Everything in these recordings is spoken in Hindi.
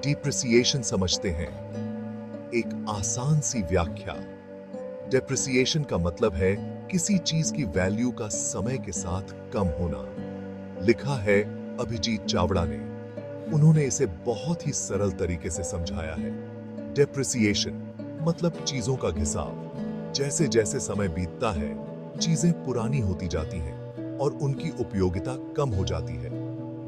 डिप्रिसिएशन समझते हैं। एक आसान सी व्याख्या। डिप्रिसिएशन का मतलब है किसी चीज की वैल्यू का समय के साथ कम होना। लिखा है अभिजीत चावड़ा ने। उन्होंने इसे बहुत ही सरल तरीके से समझाया है। डिप्रिसिएशन मतलब चीजों का घिसाव। जैसे जैसे समय बीतता है, चीजें पुरानी होती जाती हैं और उनकी उपयोगिता कम हो जाती है।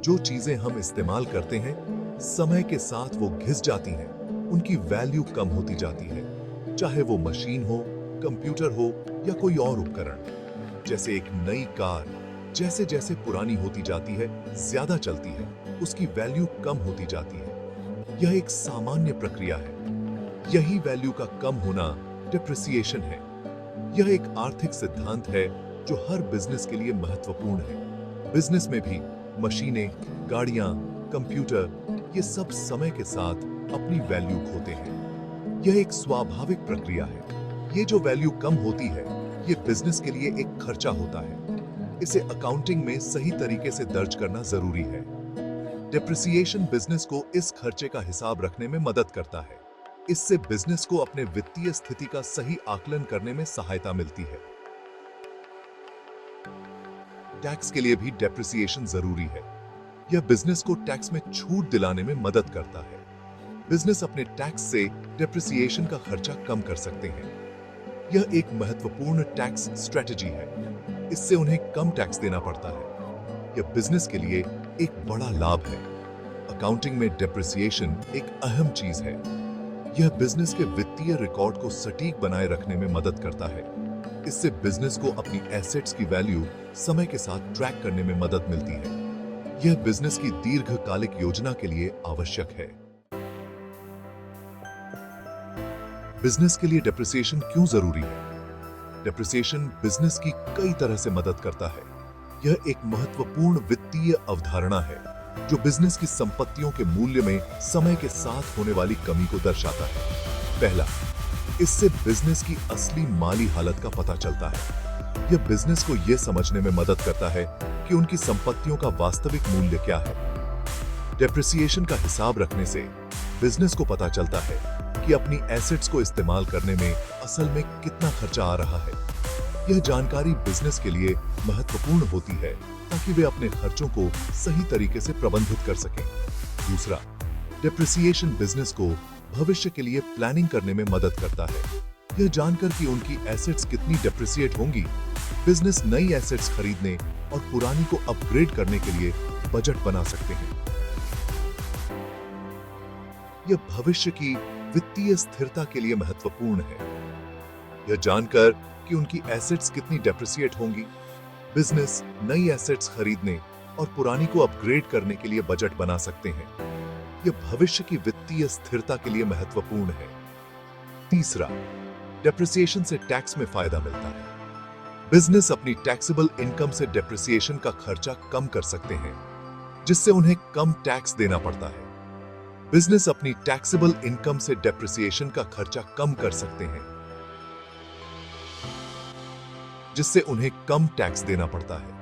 जो चीजें हम इस्तेमाल करते हैं, समय के साथ वो घिस जाती हैं, उनकी वैल्यू कम होती जाती है। चाहे वो मशीन हो, कंप्यूटर हो या कोई और उपकरण। जैसे एक नई कार जैसे जैसे पुरानी होती जाती है, ज्यादा चलती है, उसकी वैल्यू कम होती जाती है। यह एक सामान्य प्रक्रिया है। यही वैल्यू का कम होना डिप्रिसिएशन है। यह एक आर्थिक सिद्धांत है जो हर बिजनेस के लिए महत्वपूर्ण है। बिजनेस में भी मशीनें, गाड़ियां, कंप्यूटर, ये सब समय के साथ अपनी वैल्यू खोते हैं। यह एक स्वाभाविक प्रक्रिया है। ये जो वैल्यू कम होती है, ये बिजनेस के लिए एक खर्चा होता है। इसे अकाउंटिंग में सही तरीके से दर्ज करना जरूरी है। डिप्रिसिएशन बिजनेस को इस खर्चे का हिसाब रखने में मदद करता है। इससे बिजनेस को अपने वित्तीय स्थिति का सही आकलन करने में सहायता मिलती है। टैक्स के लिए भी डिप्रिसिएशन जरूरी है। यह बिजनेस को टैक्स में छूट दिलाने में मदद करता है। बिजनेस अपने टैक्स से डिप्रिसिएशन का खर्चा कम कर सकते हैं। यह एक महत्वपूर्ण टैक्स स्ट्रेटजी है। इससे उन्हें कम टैक्स देना पड़ता है। यह बिजनेस के लिए एक बड़ा लाभ है। अकाउंटिंग में डिप्रिसिएशन एक अहम चीज है। यह बिजनेस के वित्तीय रिकॉर्ड को सटीक बनाए रखने में मदद करता है। इससे बिजनेस को अपनी एसेट्स की वैल्यू समय के साथ ट्रैक करने में मदद मिलती है। यह बिजनेस की दीर्घकालिक योजना के लिए आवश्यक है। बिजनेस के लिए डिप्रिसिएशन क्यों जरूरी है? डिप्रिसिएशन बिजनेस की कई तरह से मदद करता है। यह एक महत्वपूर्ण वित्तीय अवधारणा है जो बिजनेस की संपत्तियों के मूल्य में समय के साथ होने वाली कमी को दर्शाता है। पहला, इससे बिजनेस की असली माली हालत का पता चलता है। यह बिजनेस को यह समझने में मदद करता है कि उनकी संपत्तियों का वास्तविक मूल्य क्या है। डिप्रिसिएशन का हिसाब रखने से बिजनेस को पता चलता है कि अपनी एसेट्स को इस्तेमाल करने में असल में कितना खर्चा आ रहा है। यह जानकारी बिजनेस के लिए महत्वपूर्ण होती है ताकि वे अपने खर्चों को सही तरीके से प्रबंधित कर सकें। दूसरा, डिप्रिसिएशन बिजनेस को भविष्य के लिए प्लानिंग करने में मदद करता है। यह जानकर कि उनकी एसेट्स कितनी डिप्रिसिएट होंगी, बिजनेस नई एसेट्स खरीदने और पुरानी को अपग्रेड करने के लिए बजट बना सकते हैं। यह भविष्य की वित्तीय स्थिरता के लिए महत्वपूर्ण है। यह जानकर कि उनकी एसेट्स कितनी डिप्रिसिएट होंगी, बिजनेस नई एसेट्स खरीदने और पुरानी को अपग्रेड करने के लिए बजट बना सकते हैं। यह भविष्य की वित्तीय स्थिरता के लिए महत्वपूर्ण है। तीसरा, डिप्रिसिएशन से टैक्स में फायदा मिलता है। बिजनेस अपनी टैक्सेबल इनकम से डिप्रिसिएशन का खर्चा कम कर सकते हैं, जिससे उन्हें कम टैक्स देना पड़ता है। बिजनेस अपनी टैक्सेबल इनकम से डिप्रिसिएशन का खर्चा कम कर सकते हैं, जिससे उन्हें कम टैक्स देना पड़ता है।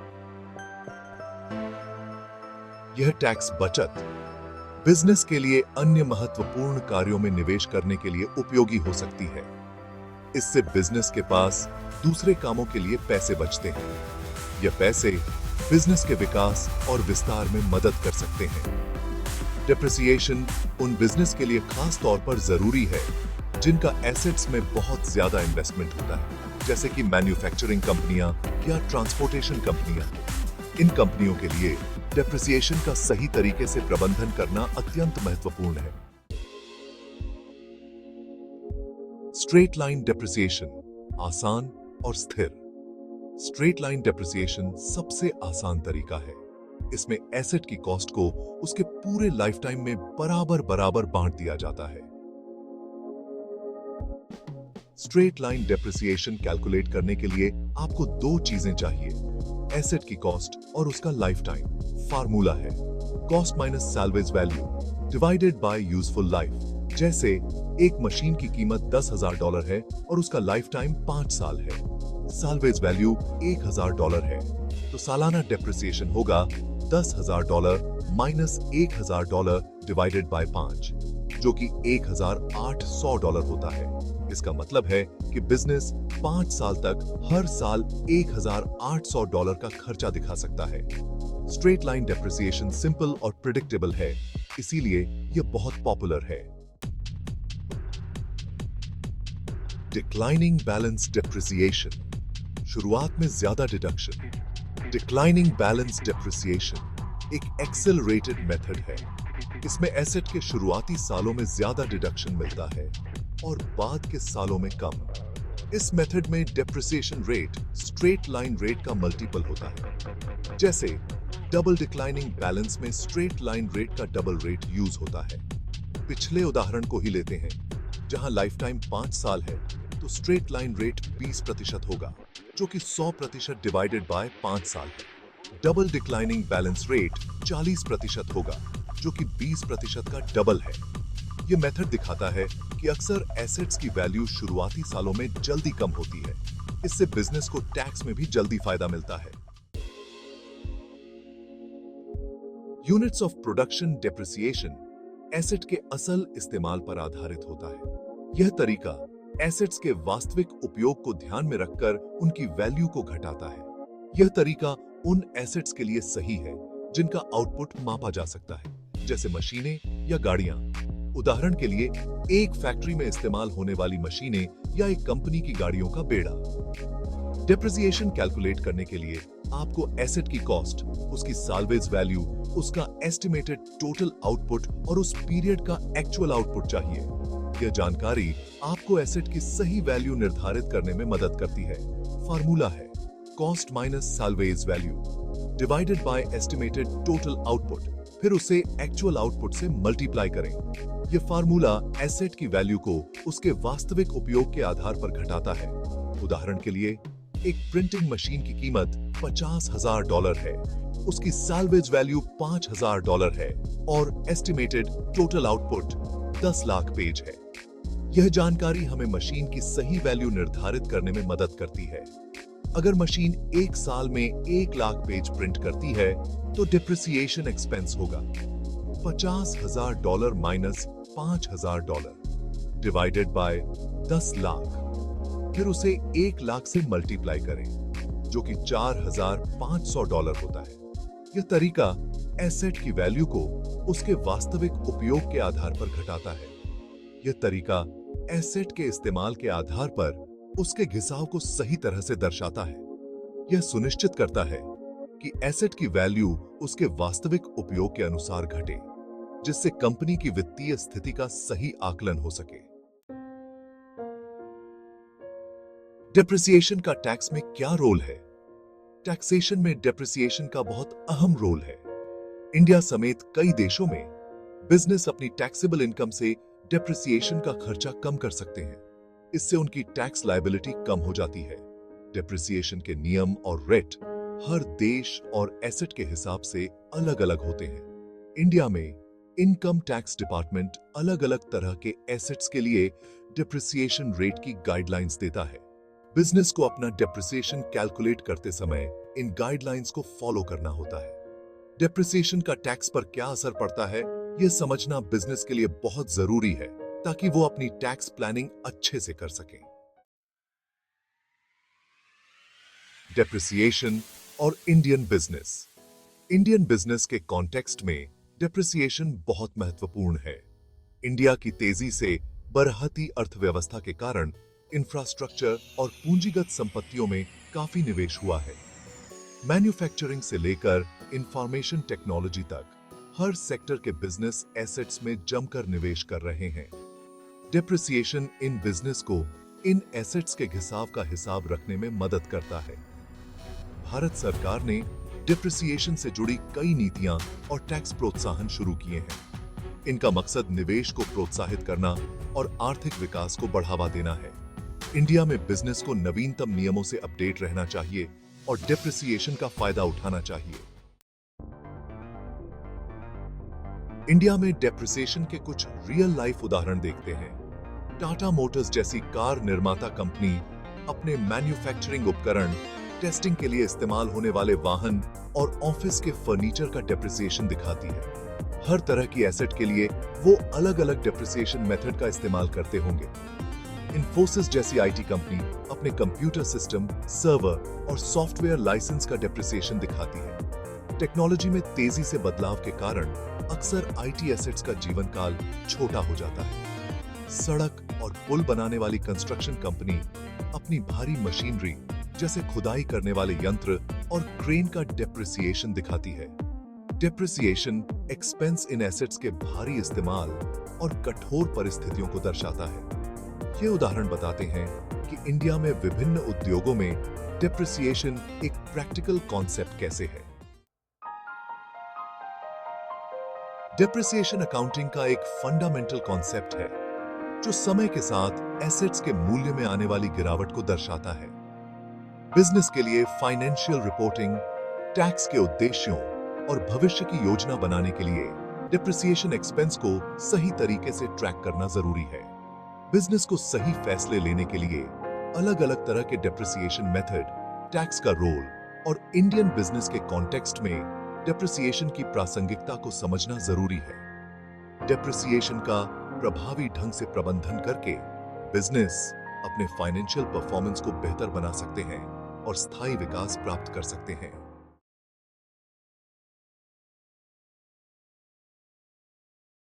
यह टैक्स बचत बिजनेस के लिए अन्य महत्वपूर्ण कार्यों में निवेश करने के लिए उपयोगी हो सकती है। इससे बिजनेस के पास दूसरे कामों के लिए पैसे बचते हैं। यह पैसे बिजनेस के विकास और विस्तार में मदद कर सकते हैं। डिप्रिसिएशन उन बिजनेस के लिए खास तौर पर जरूरी है जिनका एसेट्स में बहुत ज्यादा इन्वेस्टमेंट होता है, जैसे कि मैन्युफैक्चरिंग कंपनियां या ट्रांसपोर्टेशन कंपनियां। इन कंपनियों के लिए डिप्रिसिएशन का सही तरीके से प्रबंधन करना अत्यंत महत्वपूर्ण है। स्ट्रेट लाइन डिप्रिसिएशन आसान और स्थिर। स्ट्रेट लाइन डिप्रिसिएशन सबसे आसान तरीका है। इसमें एसेट की कॉस्ट को उसके पूरे लाइफ टाइम में बराबर बराबर बांट दिया जाता है। स्ट्रेट लाइन डिप्रिसिएशन कैलकुलेट करने के लिए आपको दो चीजें चाहिए, एसेट की कॉस्ट और उसका लाइफ टाइम। फार्मूला है cost minus salvage value divided by useful life. जैसे एक मशीन की कीमत $10,000 है और उसका लाइफ टाइम 5 साल है। सैल्वेज वैल्यू $1,000 है, तो सालाना डिप्रिसिएशन होगा $10,000 माइनस $1,000 डिवाइडेड बाय 5, जो कि $1,800 होता है। इसका मतलब है कि बिजनेस 5 साल तक हर साल $1,800 का खर्चा दिखा सकता है। स्ट्रेट लाइन डेप्रिसिएशन सिंपल और प्रिडिक्टेबल है, इसीलिए यह बहुत पॉपुलर है। डिक्लाइनिंग बैलेंस डेप्रिसिएशन, शुरुआत में ज्यादा डिडक्शन। डिक्लाइनिंग बैलेंस डेप्रिसिएशन एक एक्सेलरेटेड मेथड है। इसमें एसेट के शुरुआती सालों में ज्यादा डिडक्शन मिलता है और बाद के सालों में कम। इस मेथड में depreciation rate straight line rate का मल्टीपल होता है। जैसे डबल डिक्लाइनिंग बैलेंस में स्ट्रेट लाइन रेट का डबल रेट यूज होता है। पिछले उदाहरण को ही लेते हैं, जहां लाइफ टाइम 5 साल है तो स्ट्रेट लाइन रेट 20% होगा, जो कि 100% डिवाइडेड बाय 5 साल है। डबल डिक्लाइनिंग बैलेंस रेट 40% होगा, जो कि 20% का डबल है। यह मेथड दिखाता है कि अक्सर एसेट्स की वैल्यू शुरुआती सालों में जल्दी कम होती है। इससे बिजनेस को टैक्स में भी जल्दी फायदा मिलता है। Units of production depreciation asset के असल इस्तेमाल पर आधारित होता है। यह तरीका एसेट्स के वास्तविक उपयोग को ध्यान में रखकर उनकी वैल्यू को घटाता है। यह तरीका उन एसेट्स के लिए सही है जिनका आउटपुट मापा जा सकता है, जैसे मशीनें या गाड़ियां। उदाहरण के लिए एक फैक्ट्री में इस्तेमाल होने वाली मशीनें या एक कंपनी की गाड़ियों का बेड़ा। डेप्रिसिएशन कैलकुलेट करने के लिए आपको एसेट की कॉस्ट, उसकी साल्वेज वैल्यू, उसका एस्टिमेटेड टोटल आउटपुट और उस पीरियड का एक्चुअल आउटपुट चाहिए। यह जानकारी आपको एसेट की सही वैल्यू निर्धारित करने में मदद करती है। फार्मूला है cost minus salvage value divided by estimated total output, फिर उसे एक्चुअल आउटपुट से मल्टीप्लाई करें। यह फार्मूला एसेट की वैल्यू को उसके वास्तविक उपयोग के आधार पर घटाता है। उदाहरण के लिए एक प्रिंटिंग मशीन की कीमत $50,000 है, उसकी साल्वेज वैल्यू $5,000 है और estimated total output 10 lakh page है। यह जानकारी हमें मशीन की सही वैल्यू निर्धारित करने में मदद करती है। अगर मशीन 1 साल में 1 लाख पेज प्रिंट करती है तो डिप्रिसिएशन एक्सपेंस होगा $50,000 माइनस $5,000 डिवाइडेड बाय 10 लाख, फिर उसे 1 लाख से मल्टीप्लाई करें, जो कि $4,500 होता है। यह तरीका एसेट की वैल्यू को उसके वास्तविक उपयोग के आधार पर घटाता है। यह तरीका एसेट के इस्तेमाल के आधार पर उसके घिसाव को सही तरह से दर्शाता है। यह सुनिश्चित करता है कि एसेट की वैल्यू उसके वास्तविक उपयोग के अनुसार घटे, जिससे कंपनी की वित्तीय स्थिति का सही आकलन हो सके। डेप्रिसिएशन का टैक्स में क्या रोल है? टैक्सेशन में डेप्रिसिएशन का बहुत अहम रोल है। इंडिया समेत कई देशों में बिजनेस अपनी टैक्सेबल इनकम से डेप्रिसिएशन का खर्चा कम कर सकते हैं। इससे उनकी टैक्स लायबिलिटी कम हो जाती है। डेप्रिसिएशन के नियम और रेट हर देश और एसेट के हिसाब से अलग-अलग होते हैं। इंडिया में इनकम टैक्स डिपार्टमेंट अलग-अलग तरह के एसेट्स के लिए डेप्रिसिएशन रेट की गाइडलाइंस देता है। बिजनेस को अपना डेप्रिसिएशन कैलकुलेट करते समय इन गाइडलाइंस को फॉलो करना होता है। डेप्रिसिएशन का टैक्स पर क्या असर पड़ता है, यह समझना बिजनेस के लिए बहुत जरूरी है, ताकि वो अपनी टैक्स प्लानिंग अच्छे से कर सकें। डेप्रिसिएशन और इंडियन बिजनेस। इंडियन बिजनेस के कॉन्टेक्स्ट में डेप्रिसिएशन बहुत महत्वपूर्ण है। इंडिया की तेजी से बढ़ती अर्थव्यवस्था के कारण इंफ्रास्ट्रक्चर और पूंजीगत संपत्तियों में काफी निवेश हुआ है। मैन्युफैक्चरिंग से लेकर इंफॉर्मेशन टेक्नोलॉजी तक हर सेक्टर के बिजनेस एसेट्स में जमकर निवेश कर रहे हैं। डेप्रिसिएशन इन बिजनेस को इन एसेट्स के घिसाव का हिसाब रखने में मदद करता है। भारत सरकार ने डेप्रिसिएशन से जुड़ी कई नीतियां और टैक्स प्रोत्साहन शुरू किए हैं। इनका मकसद निवेश को प्रोत्साहित करना और आर्थिक विकास को बढ़ावा देना है। इंडिया में बिजनेस को नवीनतम नियमों से अपडेट रहना चाहिए और डेप्रिसिएशन का फायदा उठाना चाहिए। इंडिया में डेप्रिसिएशन के कुछ रियल लाइफ उदाहरण देखते हैं। टाटा मोटर्स जैसी कार निर्माता कंपनी अपने मैन्युफैक्चरिंग उपकरण, टेस्टिंग के लिए इस्तेमाल होने वाले वाहन और ऑफिस के फर्नीचर का डेप्रिसिएशन दिखाती है। हर तरह की एसेट के लिए वो अलग-अलग डेप्रिसिएशन मेथड का इस्तेमाल करते होंगे। इन्फोसिस जैसी आईटी कंपनी अपने कंप्यूटर सिस्टम, सर्वर और सॉफ्टवेयर लाइसेंस का डेप्रिसिएशन दिखाती है। टेक्नोलॉजी में तेजी से बदलाव के कारण अक्सर आईटी एसेट्स का जीवन काल छोटा हो जाता है। सड़क और पुल बनाने वाली कंस्ट्रक्शन कंपनी अपनी भारी मशीनरी जैसे खुदाई करने वाले यंत्र और क्रेन का डेप्रिसिएशन दिखाती है। डेप्रिसिएशन एक्सपेंस इन एसेट्स के भारी इस्तेमाल और कठोर परिस्थितियों को दर्शाता है। ये उदाहरण बताते हैं कि इंडिया में विभिन्न उद्योगों में डेप्रिसिएशन एक प्रैक्टिकल कॉन्सेप्ट कैसे है। डेप्रिसिएशन अकाउंटिंग का एक फंडामेंटल कॉन्सेप्ट है जो समय के साथ एसेट्स के मूल्य में आने वाली गिरावट को दर्शाता है। बिजनेस के लिए फाइनेंशियल रिपोर्टिंग, टैक्स के उद्देश्यों और भविष्य की योजना बनाने के लिए डेप्रिसिएशन एक्सपेंस को सही तरीके से ट्रैक करना जरूरी है। बिजनेस को सही फैसले लेने के लिए अलग-अलग तरह के डेप्रिसिएशन मेथड, टैक्स का रोल और इंडियन बिजनेस के कॉन्टेक्स्ट में डेप्रिसिएशन की प्रासंगिकता को समझना जरूरी है। डेप्रिसिएशन का प्रभावी ढंग से प्रबंधन करके बिजनेस अपने फाइनेंशियल परफॉर्मेंस को बेहतर बना सकते हैं और स्थायी विकास प्राप्त कर सकते हैं।